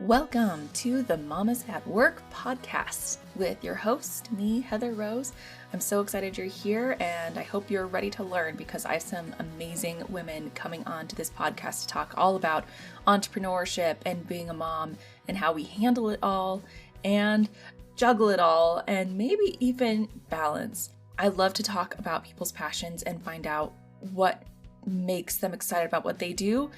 Welcome to the Mamas at Work podcast with your host, me, Heather Rose. I'm so excited you're here and I hope you're ready to learn because I have some amazing women coming on to this podcast to talk all about entrepreneurship and being a mom and how we handle it all and juggle it all and maybe even balance. I love to talk about people's passions and find out what makes them excited about what they do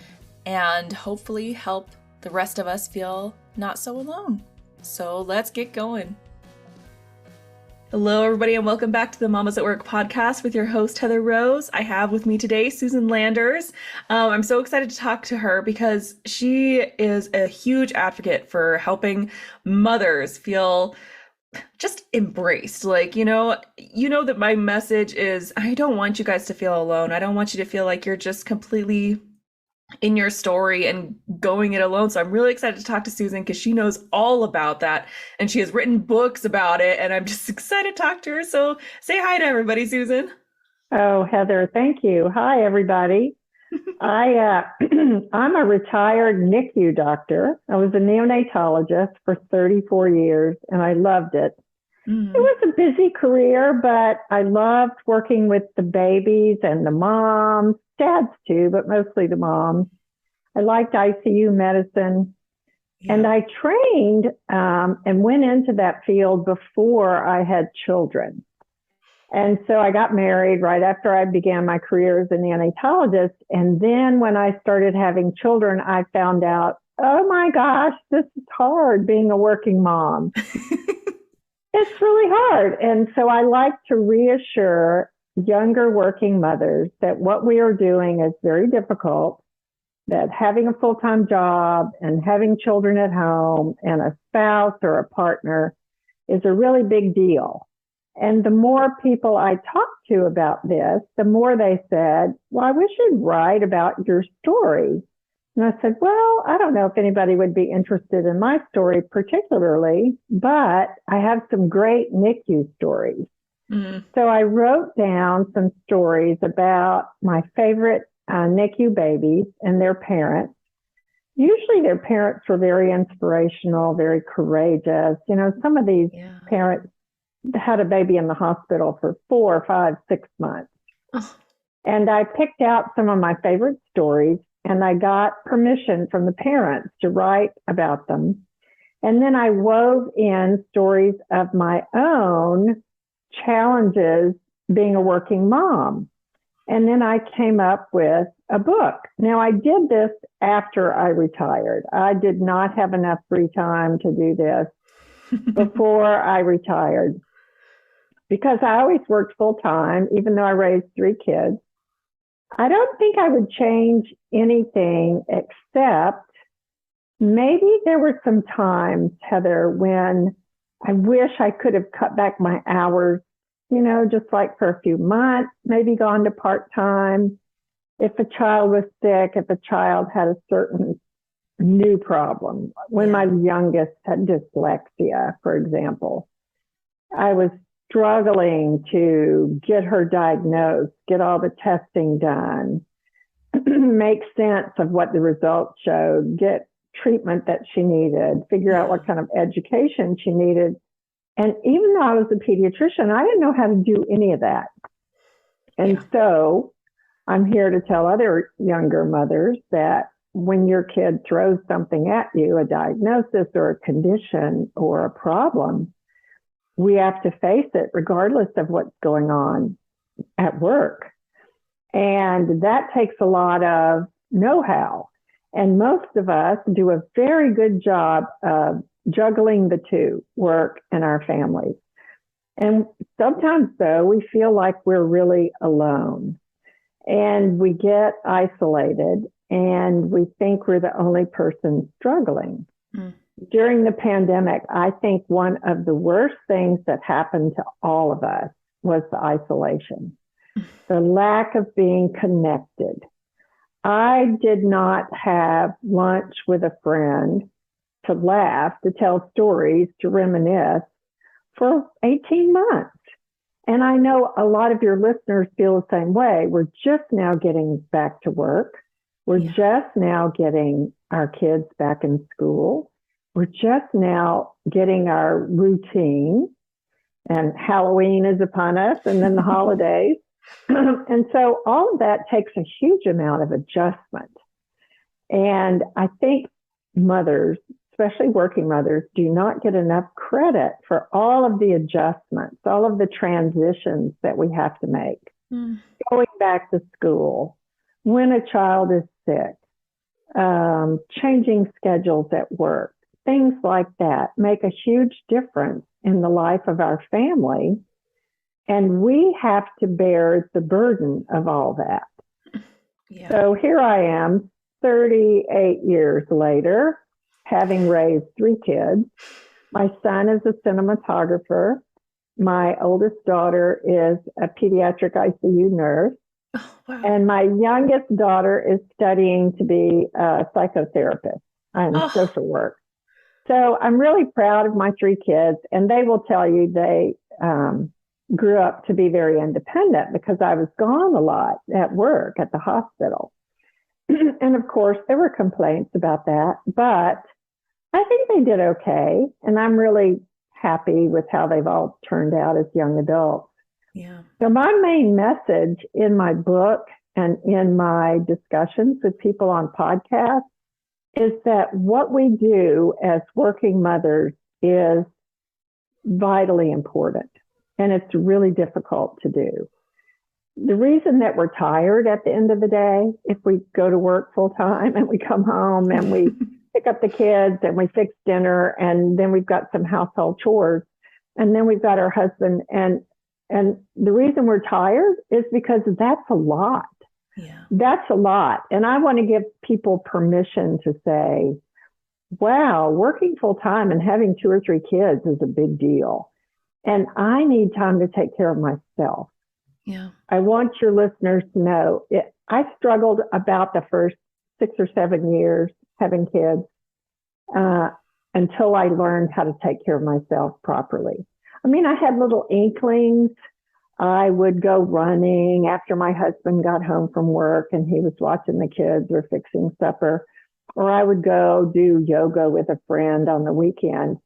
and hopefully help the rest of us feel not so alone. So let's get going. Hello, everybody, and welcome back to the Mamas at Work podcast with your host, Heather Rose. I have with me today Susan Landers. I'm so excited to talk to her because she is a huge advocate for helping mothers feel just embraced. You know that my message is, I don't want you guys to feel alone. I don't want you to feel like you're just completely in your story and going it alone. So I'm really excited to talk to Susan because she knows all about that and she has written books about it and I'm just excited to talk to her. So say hi to everybody, Susan. Oh, Heather, thank you. Hi, everybody. I'm a retired NICU doctor. I was a neonatologist for 34 years and I loved it. It was a busy career, but I loved working with the babies and the moms, dads too, but mostly the moms. I liked ICU medicine. Yeah. And I trained and went into that field before I had children. And so I got married right after I began my career as a neonatologist. And then when I started having children, I found out, oh my gosh, this is hard being a working mom. It's really hard. And so I like to reassure younger working mothers that what we are doing is very difficult, that having a full-time job and having children at home and a spouse or a partner is a really big deal. And the more people I talked to about this, the more they said, well, I wish you'd write about your story. And I said, well, I don't know if anybody would be interested in my story particularly, but I have some great NICU stories. So I wrote down some stories about my favorite NICU babies and their parents. Usually their parents were very inspirational, very courageous. You know, some of these parents had a baby in the hospital for 4, 5, 6 months. And I picked out some of my favorite stories. And I got permission from the parents to write about them. And then I wove in stories of my own challenges being a working mom. And then I came up with a book. Now, I did this after I retired. I did not have enough free time to do this before I retired because I always worked full time, even though I raised 3 kids. I don't think I would change anything except maybe there were some times, Heather, when I wish I could have cut back my hours, you know, just like for a few months, maybe gone to part-time. If a child was sick, if a child had a certain new problem. When my youngest had dyslexia, for example, I was struggling to get her diagnosed, get all the testing done, make sense of what the results showed, get treatment that she needed, figure out what kind of education she needed. And even though I was a pediatrician, I didn't know how to do any of that. And so I'm here to tell other younger mothers that when your kid throws something at you, a diagnosis or a condition or a problem, we have to face it regardless of what's going on at work. And that takes a lot of know-how. And most of us do a very good job of juggling the two, work and our families. And sometimes, though, we feel like we're really alone. And we get isolated and we think we're the only person struggling. During the pandemic, I think one of the worst things that happened to all of us was the isolation, the lack of being connected. I did not have lunch with a friend to laugh, to tell stories, to reminisce for 18 months. And I know a lot of your listeners feel the same way. We're just now getting back to work. We're just now getting our kids back in school. we're just now getting our routine, and Halloween is upon us, and then the holidays. And so all of that takes a huge amount of adjustment. And I think mothers, especially working mothers, do not get enough credit for all of the adjustments, all of the transitions that we have to make. Going back to school, when a child is sick, changing schedules at work, things like that make a huge difference in the life of our family. And we have to bear the burden of all that. Yeah. So here I am, 38 years later, having raised 3 kids. My son is a cinematographer. My oldest daughter is a pediatric ICU nurse. Oh, wow. And my youngest daughter is studying to be a psychotherapist and social work. So I'm really proud of my 3 kids, and they will tell you they grew up to be very independent because I was gone a lot at work, at the hospital. And of course, there were complaints about that, but I think they did okay. And I'm really happy with how they've all turned out as young adults. Yeah. So my main message in my book and in my discussions with people on podcasts is that what we do as working mothers is vitally important, and it's really difficult to do. The reason that we're tired at the end of the day, if we go to work full time and we come home and we pick up the kids and we fix dinner, and then we've got some household chores, and then we've got our husband, and the reason we're tired is because that's a lot. Yeah. That's a lot. And I want to give people permission to say, wow, working full time and having 2 or 3 kids is a big deal. And I need time to take care of myself. Yeah. I want your listeners to know I struggled about the first 6 or 7 years having kids until I learned how to take care of myself properly. I mean, I had little inklings. I would go running after my husband got home from work and he was watching the kids or fixing supper, or I would go do yoga with a friend on the weekend.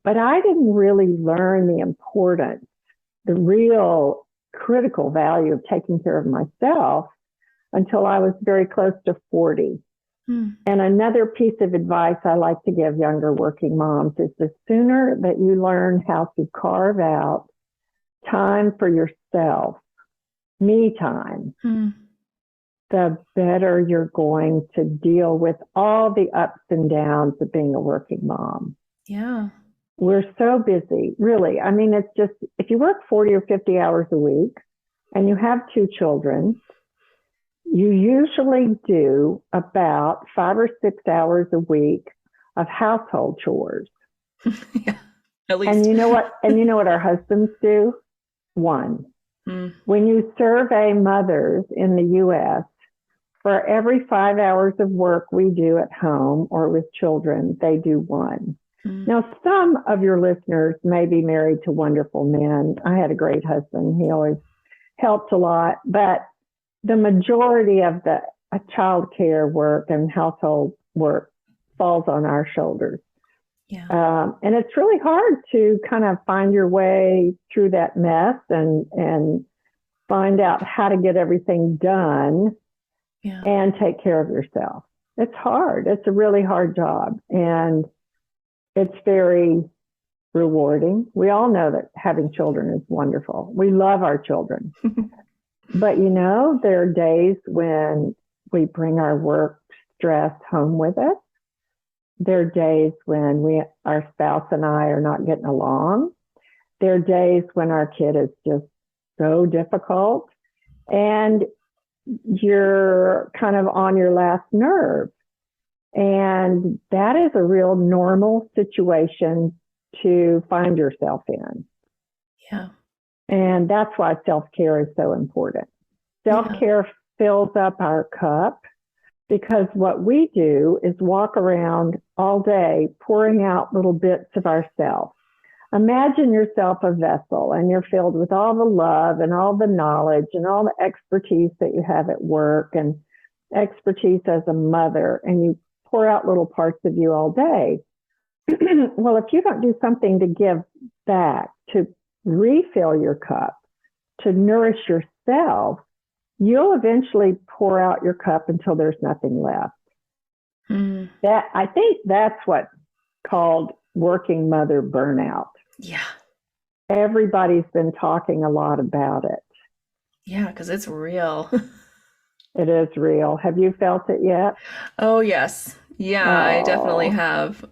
But I didn't really learn the importance, the real critical value of taking care of myself until I was very close to 40. And another piece of advice I like to give younger working moms is the sooner that you learn how to carve out time for yourself, me time, the better you're going to deal with all the ups and downs of being a working mom. Yeah. We're so busy, really. I mean, it's just, if you work 40 or 50 hours a week and you have 2 children, you usually do about 5 or 6 hours a week of household chores. Yeah, at least. And you know what? Our husbands do? 1. When you survey mothers in the U.S., for every 5 hours of work we do at home or with children, they do 1. Now, some of your listeners may be married to wonderful men. I had a great husband. He always helped a lot. But the majority of the child care work and household work falls on our shoulders. Yeah. And it's really hard to kind of find your way through that mess and find out how to get everything done and take care of yourself. It's hard. It's a really hard job. And it's very rewarding. We all know that having children is wonderful. We love our children. But, there are days when we bring our work stress home with us. There are days when our spouse and I are not getting along. There are days when our kid is just so difficult and you're kind of on your last nerve. And that is a real normal situation to find yourself in. Yeah. And that's why self-care is so important. Self-care fills up our cup because what we do is walk around all day pouring out little bits of ourselves. Imagine yourself a vessel and you're filled with all the love and all the knowledge and all the expertise that you have at work and expertise as a mother, and you pour out little parts of you all day. Well, if you don't do something to give back, to refill your cup, to nourish yourself, you'll eventually pour out your cup until there's nothing left. Mm. That I think that's what's called working mother burnout. Yeah. Everybody's been talking a lot about it. Yeah, because it's real. It is real. Have you felt it yet? Oh yes. Yeah, I definitely Oh, have.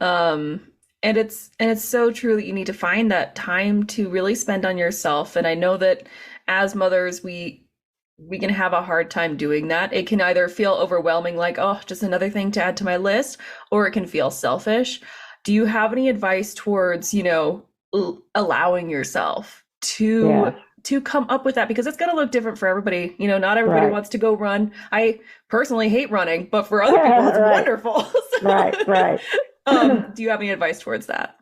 And it's so true that you need to find that time to really spend on yourself. And I know that as mothers, we can have a hard time doing that. It can either feel overwhelming, like, oh, just another thing to add to my list, or it can feel selfish. Do you have any advice towards, allowing yourself yes, to come up with that? Because it's going to look different for everybody. Not everybody right. wants to go run. I personally hate running, but for other people, it's Right, wonderful. right, right. Do you have any advice towards that?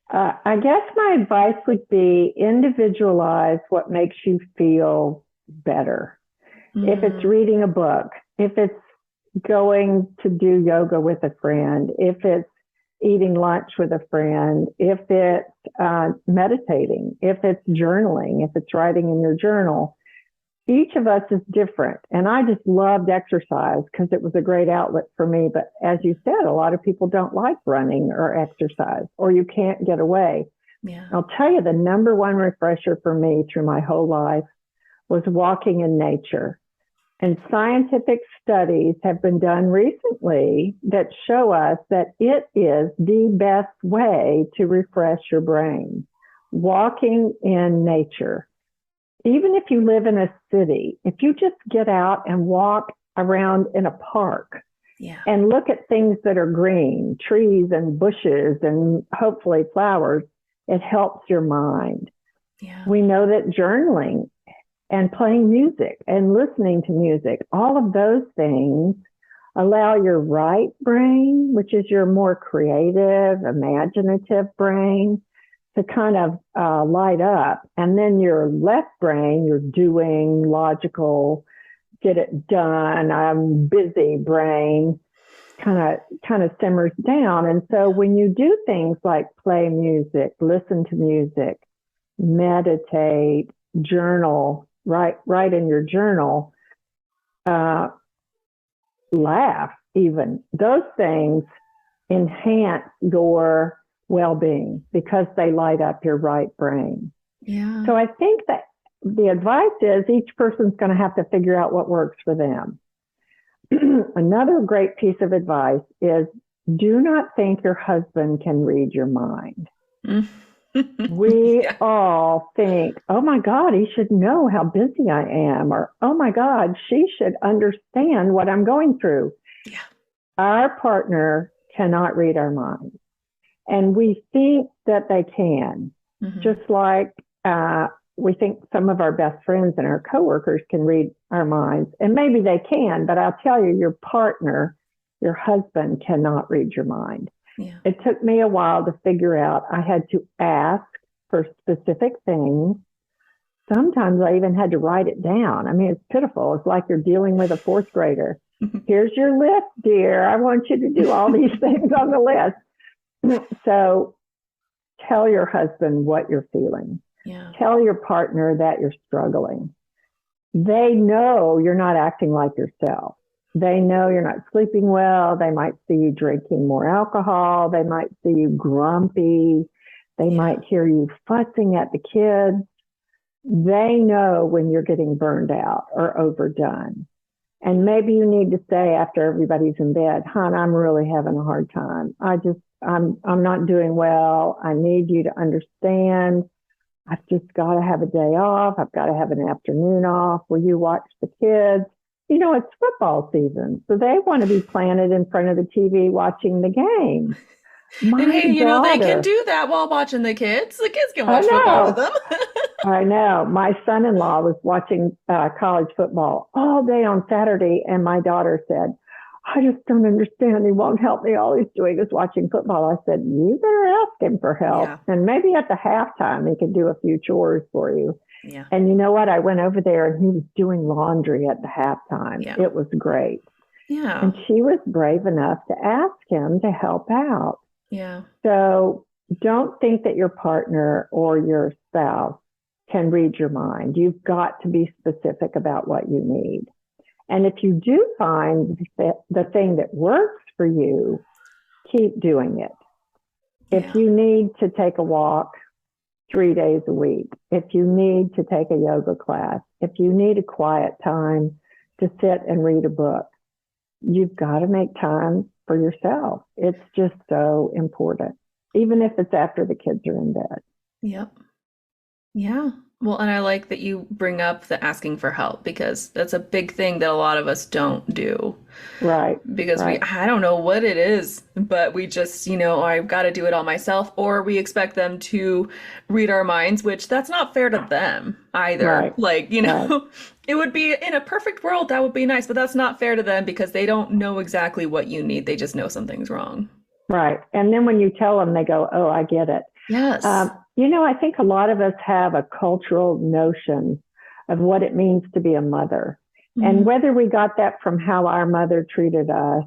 I guess my advice would be individualize what makes you feel better. If it's Mm, reading a book, if it's going to do yoga with a friend, if it's eating lunch with a friend, if it's meditating, if it's journaling, if it's writing in your journal, each of us is different. And I just loved exercise because it was a great outlet for me. But as you said, a lot of people don't like running or exercise, or you can't get away. yeah. I'll tell you, the number one refresher for me through my whole life was walking in nature. And scientific studies have been done recently that show us that it is the best way to refresh your brain. Walking in nature. Even if you live in a city, if you just get out and walk around in a park Yeah. and look at things that are green, trees and bushes and hopefully flowers, it helps your mind. Yeah. We know that journaling and playing music and listening to music, all of those things allow your right brain, which is your more creative, imaginative brain, to kind of light up. And then your left brain, your doing, logical, get it done, I'm busy brain, kind of simmers down. And so when you do things like play music, listen to music, meditate, journal, write in your journal, laugh, even those things enhance your well-being because they light up your right brain. Yeah. So I think that the advice is each person's going to have to figure out what works for them. Another great piece of advice is do not think your husband can read your mind. We Yeah. all think, oh my God, he should know how busy I am, or oh my God, she should understand what I'm going through. Yeah. Our partner cannot read our minds. And we think that they can, just like we think some of our best friends and our coworkers can read our minds. And maybe they can, but I'll tell you, your partner, your husband cannot read your mind. Yeah. It took me a while to figure out. I had to ask for specific things. Sometimes I even had to write it down. I mean, it's pitiful. It's like you're dealing with a fourth grader. Here's your list, dear. I want you to do all these things on the list. So tell your husband what you're feeling. Yeah. Tell your partner that you're struggling. They know you're not acting like yourself. They know you're not sleeping well. They might see you drinking more alcohol. They might see you grumpy. They might hear you fussing at the kids. They know when you're getting burned out or overdone. And maybe you need to say after everybody's in bed, hon, I'm really having a hard time. I'm not doing well. I need you to understand. I've just got to have a day off. I've got to have an afternoon off. Will you watch the kids? It's football season, so they want to be planted in front of the TV watching the game. And My hey, they can daughter, do that while watching the kids. The kids can I watch football with know, them. I know. My son-in-law was watching college football all day on Saturday, and my daughter said, I just don't understand. He won't help me. All he's doing is watching football. I said, you better ask him for help. Yeah. And maybe at the halftime, he can do a few chores for you. Yeah. And you know what? I went over there and he was doing laundry at the halftime. Yeah. It was great. Yeah. And she was brave enough to ask him to help out. Yeah. So don't think that your partner or your spouse can read your mind. You've got to be specific about what you need. And if you do find the thing that works for you, keep doing it. Yeah. If you need to take a walk 3 days a week, if you need to take a yoga class, if you need a quiet time to sit and read a book, you've got to make time for yourself. It's just so important, even if it's after the kids are in bed. Yep. Yeah. Well, and I like that you bring up the asking for help because that's a big thing that a lot of us don't do. Right. Because Right. I don't know what it is, but we just, I've got to do it all myself, or we expect them to read our minds, which that's not fair to them either. Right. Like, Right. it would be in a perfect world, that would be nice, but that's not fair to them because they don't know exactly what you need. They just know something's wrong. Right. And then when you tell them, they go, oh, I get it. Yes. I think a lot of us have a cultural notion of what it means to be a mother. Mm-hmm. And whether we got that from how our mother treated us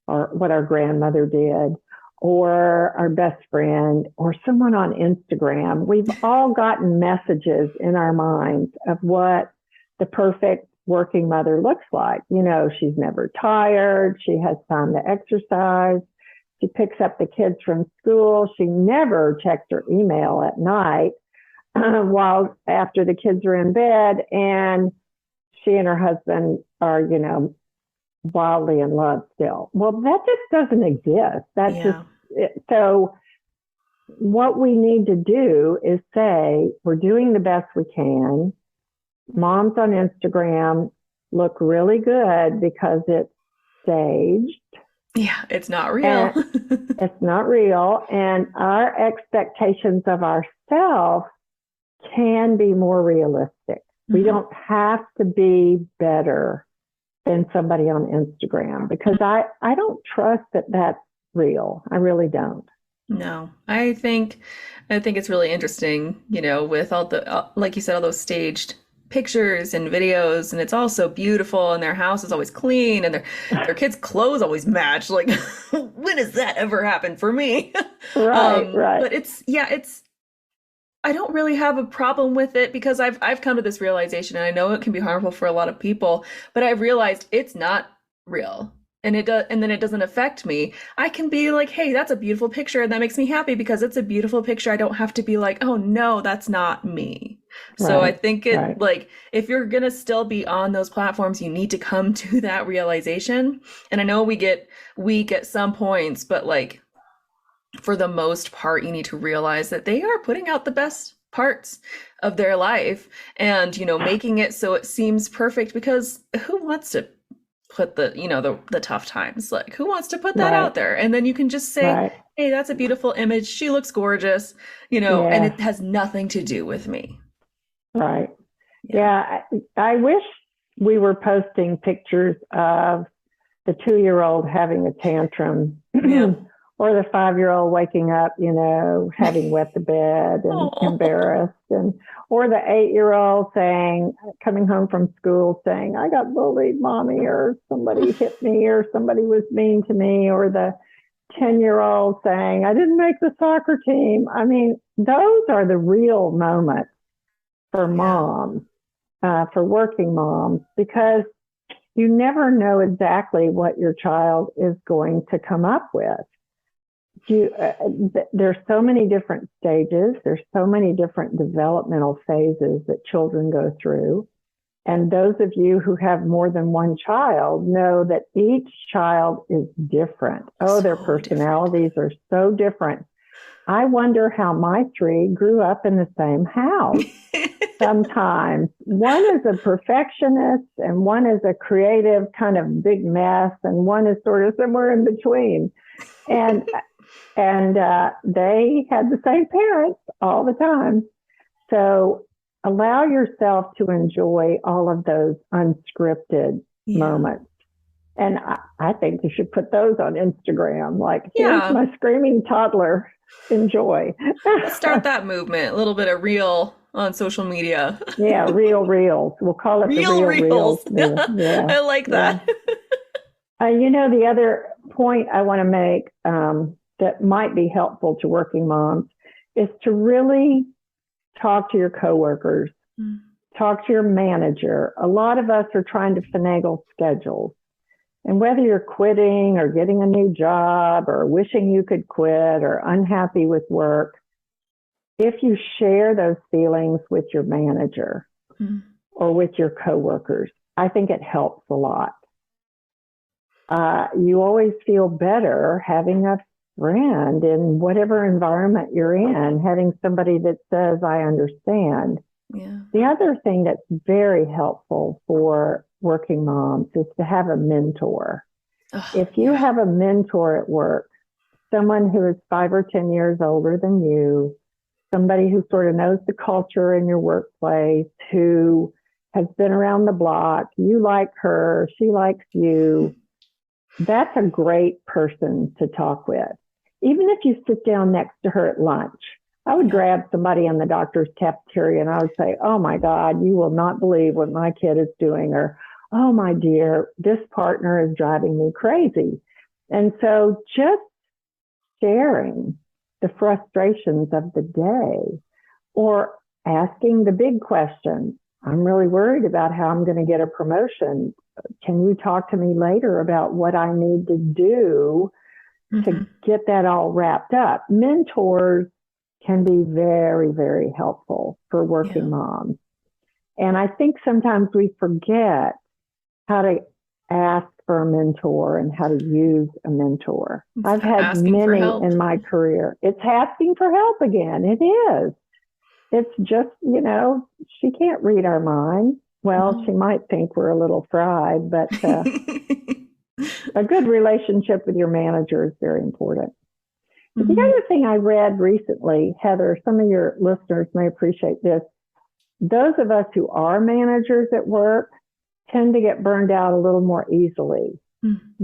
or what our grandmother did or our best friend or someone on Instagram, we've all gotten messages in our minds of what the perfect working mother looks like. She's never tired. She has time to exercise. She picks up the kids from school. She never checks her email at night while after the kids are in bed. And she and her husband are, wildly in love still. Well, that just doesn't exist. That's just it. So what we need to do is say, we're doing the best we can. Moms on Instagram look really good because it's staged. Yeah, it's not real. It's not real. And our expectations of ourselves can be more realistic. Mm-hmm. We don't have to be better than somebody on Instagram because I don't trust that that's real. I really don't. No, I think it's really interesting, with all the, like you said, all those staged pictures and videos, and it's all so beautiful, and their house is always clean, and their kids' clothes always match. Like, when has that ever happened for me? Right. But it's I don't really have a problem with it because I've come to this realization, and I know it can be harmful for a lot of people, but I've realized it's not real. And then it doesn't affect me. I can be like, hey, that's a beautiful picture, and that makes me happy because it's a beautiful picture. I don't have to be like, oh no, that's not me. Right. So I think like, if you're gonna still be on those platforms, you need to come to that realization. And I know we get weak at some points, but like, for the most part, you need to realize that they are putting out the best parts of their life and, making it so it seems perfect, because who wants to put the tough times? Like, who wants to put that out there? And then you can just say, hey, that's a beautiful image. She looks gorgeous, and it has nothing to do with me. Right. Yeah. I wish we were posting pictures of the 2-year-old having a tantrum or the 5-year-old waking up, having wet the bed and embarrassed, or the 8-year-old coming home from school saying, I got bullied, mommy, or somebody hit me, or somebody was mean to me, or the 10-year-old saying, I didn't make the soccer team. I mean, those are the real moments for moms, for working moms, because you never know exactly what your child is going to come up with. There's so many different stages. There's so many different developmental phases that children go through. And those of you who have more than one child know that each child is different. Oh, their personalities are so different. I wonder how my 3 grew up in the same house. Sometimes one is a perfectionist and one is a creative kind of big mess, and one is sort of somewhere in between. And they had the same parents all the time. So allow yourself to enjoy all of those unscripted moments. And I think you should put those on Instagram. Like, here's my screaming toddler. Enjoy. Let's start that movement. A little bit of real on social media. Real reels. We'll call it real the real reels. Yeah. I like that. The other point I want to make, that might be helpful to working moms is to really talk to your coworkers, talk to your manager. A lot of us are trying to finagle schedules. And whether you're quitting or getting a new job or wishing you could quit or unhappy with work, if you share those feelings with your manager or with your coworkers, I think it helps a lot. You always feel better having a friend in whatever environment you're in, having somebody that says, I understand. Yeah. The other thing that's very helpful for working moms is to have a mentor. If you have a mentor at work, someone who is 5 or 10 years older than you, somebody who sort of knows the culture in your workplace, who has been around the block, you like her, she likes you, that's a great person to talk with. Even if you sit down next to her at lunch, I would grab somebody in the doctor's cafeteria and I would say, oh my God, you will not believe what my kid is doing. Or, oh my dear, this partner is driving me crazy. And so just sharing the frustrations of the day or asking the big question, I'm really worried about how I'm going to get a promotion. Can you talk to me later about what I need to do to get that all wrapped up? Mentors can be very, very helpful for working moms. And I think sometimes we forget how to ask for a mentor and how to use a mentor. I've had many in my career. It's asking for help again. It is. It's just, she can't read our minds. Well, she might think we're a little fried, but a good relationship with your manager is very important. But the other thing I read recently, Heather, some of your listeners may appreciate this. Those of us who are managers at work tend to get burned out a little more easily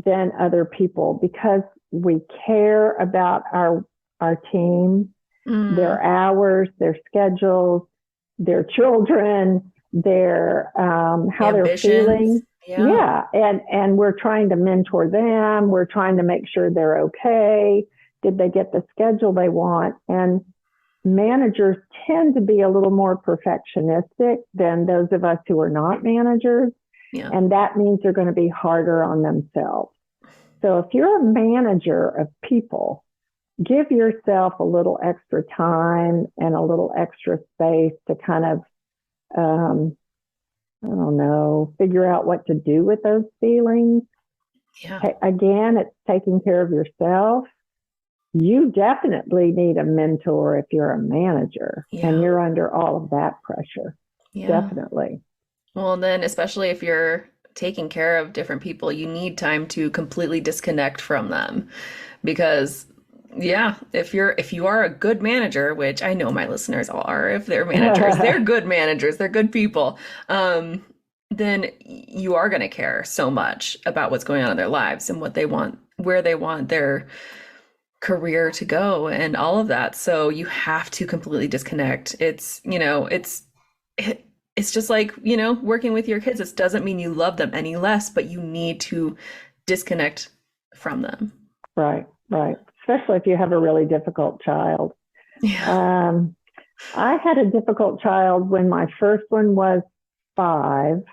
than other people because we care about our team, their hours, their schedules, their children, their how they're feeling. Yeah. And we're trying to mentor them. We're trying to make sure they're okay. Did they get the schedule they want? And managers tend to be a little more perfectionistic than those of us who are not managers. Yeah. And that means they're going to be harder on themselves. So if you're a manager of people, give yourself a little extra time and a little extra space to kind of, figure out what to do with those feelings. Yeah. Again, it's taking care of yourself. You definitely need a mentor if you're a manager and you're under all of that pressure. Yeah. Definitely. Well, then, especially if you're taking care of different people, you need time to completely disconnect from them because if you are a good manager, which I know my listeners all are, if they're managers, they're good managers, they're good people. Then you are going to care so much about what's going on in their lives and what they want, where they want their career to go and all of that. So you have to completely disconnect. It's just like, working with your kids. It doesn't mean you love them any less, but you need to disconnect from them. Right. Especially if you have a really difficult child. Yeah. I had a difficult child when my first one was 5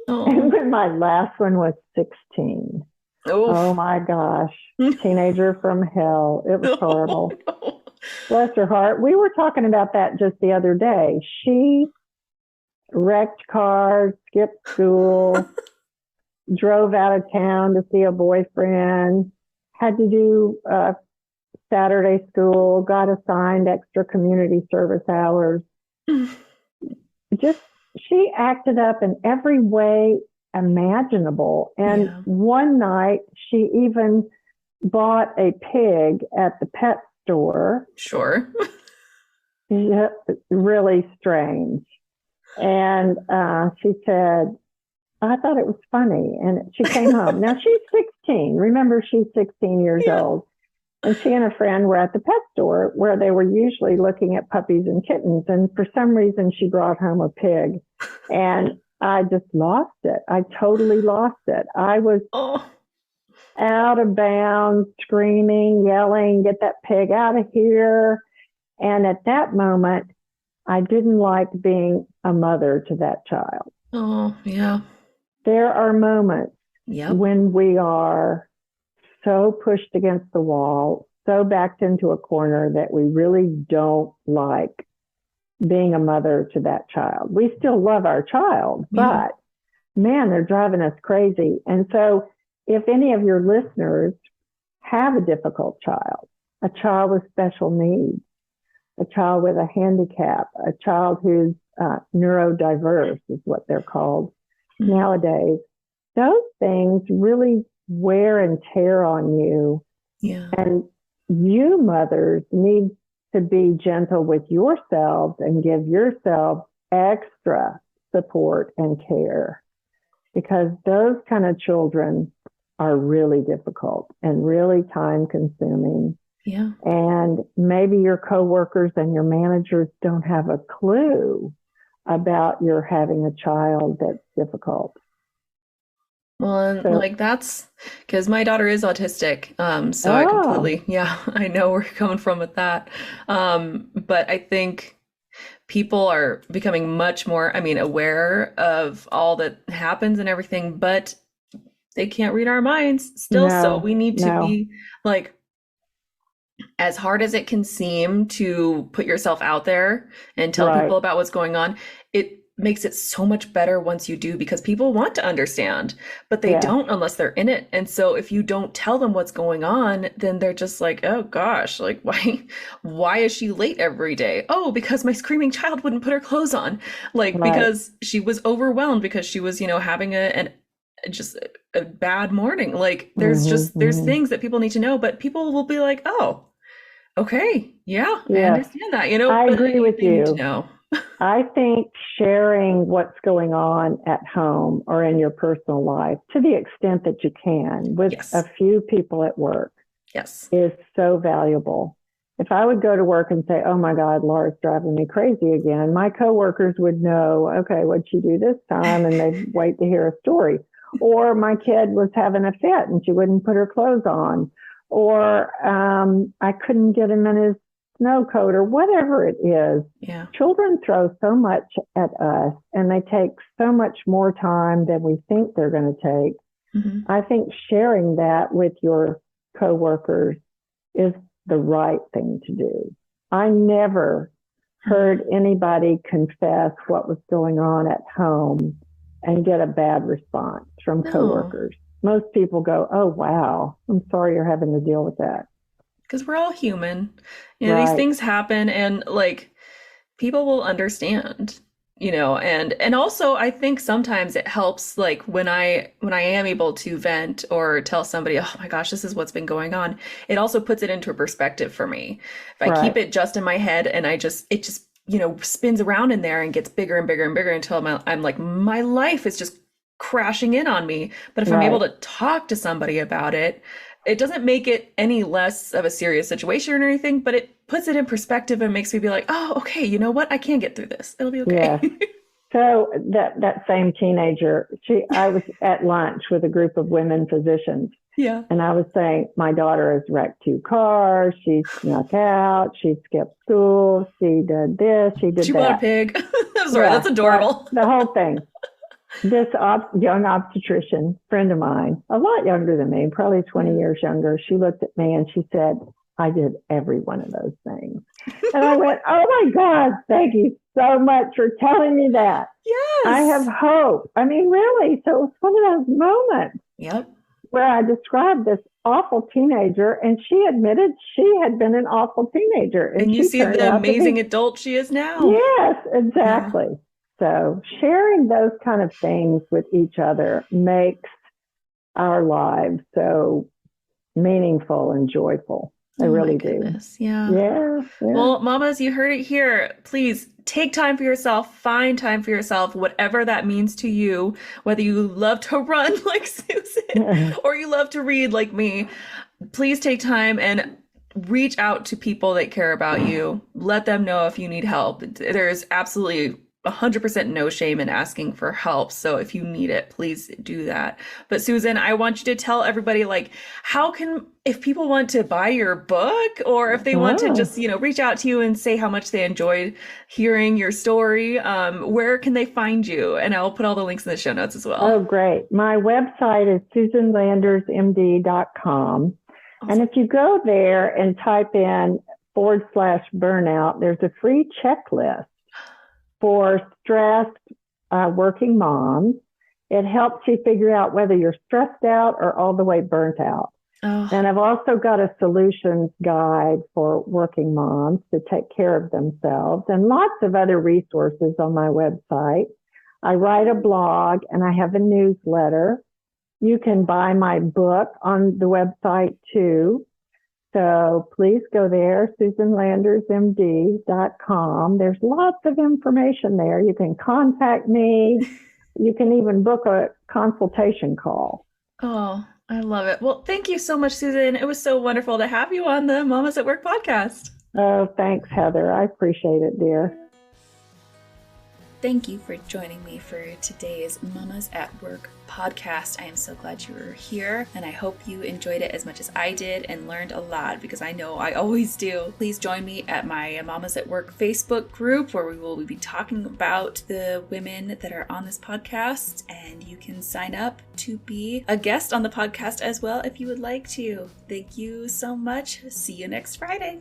and when my last one was 16. Oh my gosh. Teenager from hell. It was horrible. No. Bless her heart. We were talking about that just the other day. She wrecked cars, skipped school, drove out of town to see a boyfriend, had to do Saturday school, got assigned extra community service hours. She acted up in every way imaginable. And one night she even bought a pig at the pet store. Sure. Really strange. And she said, I thought it was funny. And she came home. Now she's 16. Remember, she's 16 years old. And she and a friend were at the pet store where they were usually looking at puppies and kittens. And for some reason, she brought home a pig. And I just lost it. I totally lost it. I was out of bounds, screaming, yelling, get that pig out of here. And at that moment, I didn't like being a mother to that child. Oh, yeah. There are moments when we are so pushed against the wall, so backed into a corner that we really don't like being a mother to that child. We still love our child, but man, they're driving us crazy. And so if any of your listeners have a difficult child, a child with special needs, a child with a handicap, a child who's neurodiverse is what they're called nowadays, those things really wear and tear on you. Yeah. And you mothers need to be gentle with yourselves and give yourself extra support and care, because those kind of children are really difficult and really time consuming. Yeah. And maybe your coworkers and your managers don't have a clue about your having a child that's difficult. Well, and like that's because my daughter is autistic. So I completely, I know where you're coming from with that. But I think people are becoming much more, aware of all that happens and everything, but they can't read our minds still. So we need to be like, as hard as it can seem to put yourself out there and tell people about what's going on, it makes it so much better once you do, because people want to understand, but they don't unless they're in it. And so if you don't tell them what's going on, then they're just like, oh gosh, like why is she late every day? Oh, because my screaming child wouldn't put her clothes on. Like, because she was overwhelmed because she was, having just a bad morning. Like there's there's things that people need to know, but people will be like, oh, okay. Yeah. I understand that, I agree with you. Need to know. I think sharing what's going on at home or in your personal life, to the extent that you can, with a few people at work, is so valuable. If I would go to work and say, oh my God, Laura's driving me crazy again, my coworkers would know, okay, what'd she do this time? And they'd wait to hear a story. Or my kid was having a fit and she wouldn't put her clothes on. Or I couldn't get him in his snow coat, or whatever it is. Children throw so much at us, and they take so much more time than we think they're going to take. I think sharing that with your coworkers is the right thing to do. I never heard anybody confess what was going on at home and get a bad response from coworkers. Most people go, oh, wow, I'm sorry you're having to deal with that. Because we're all human. These things happen, and like people will understand, and also I think sometimes it helps, like when I am able to vent or tell somebody, oh my gosh, this is what's been going on. It also puts it into a perspective for me. If I keep it just in my head and it just spins around in there and gets bigger and bigger and bigger until I'm like, my life is just crashing in on me. But if I'm able to talk to somebody about it, it doesn't make it any less of a serious situation or anything, but it puts it in perspective and makes me be like, oh, okay, you know what? I can get through this. It'll be okay. So that same teenager, I was at lunch with a group of women physicians. And I was saying, my daughter has wrecked 2 cars. She snuck out. She skipped school. She did this. She did that. She bought a pig. I'm sorry, that's adorable. The whole thing. This young obstetrician friend of mine, a lot younger than me, probably 20 years younger, she looked at me and she said, I did every one of those things. And I went, oh my God, thank you so much for telling me that. Yes. I have hope. Really. So it was one of those moments where I described this awful teenager, and she admitted she had been an awful teenager. And you see the amazing adult she is now. Yes, exactly. So sharing those kind of things with each other makes our lives so meaningful and joyful. They really do. Yeah. Well, mamas, you heard it here. Please take time for yourself, find time for yourself, whatever that means to you, whether you love to run like Susan or you love to read like me. Please take time and reach out to people that care about you. Let them know if you need help. There's absolutely 100% no shame in asking for help. So if you need it, please do that. But Susan, I want you to tell everybody, like, if people want to buy your book, or if they want to just, reach out to you and say how much they enjoyed hearing your story, where can they find you? And I'll put all the links in the show notes as well. Oh, great. My website is susanlandersmd.com. Awesome. And if you go there and type in /burnout, there's a free checklist for stressed working moms. It helps you figure out whether you're stressed out or all the way burnt out. Oh. And I've also got a solutions guide for working moms to take care of themselves, and lots of other resources on my website. I write a blog and I have a newsletter. You can buy my book on the website too. So please go there, susanlandersmd.com. There's lots of information there. You can contact me. You can even book a consultation call. Oh, I love it. Well, thank you so much, Susan. It was so wonderful to have you on the Mamas at Work podcast. Oh, thanks, Heather. I appreciate it, dear. Thank you for joining me for today's Mamas at Work podcast. I am so glad you were here, and I hope you enjoyed it as much as I did and learned a lot, because I know I always do. Please join me at my Mamas at Work Facebook group, where we will be talking about the women that are on this podcast, and you can sign up to be a guest on the podcast as well if you would like to. Thank you so much. See you next Friday.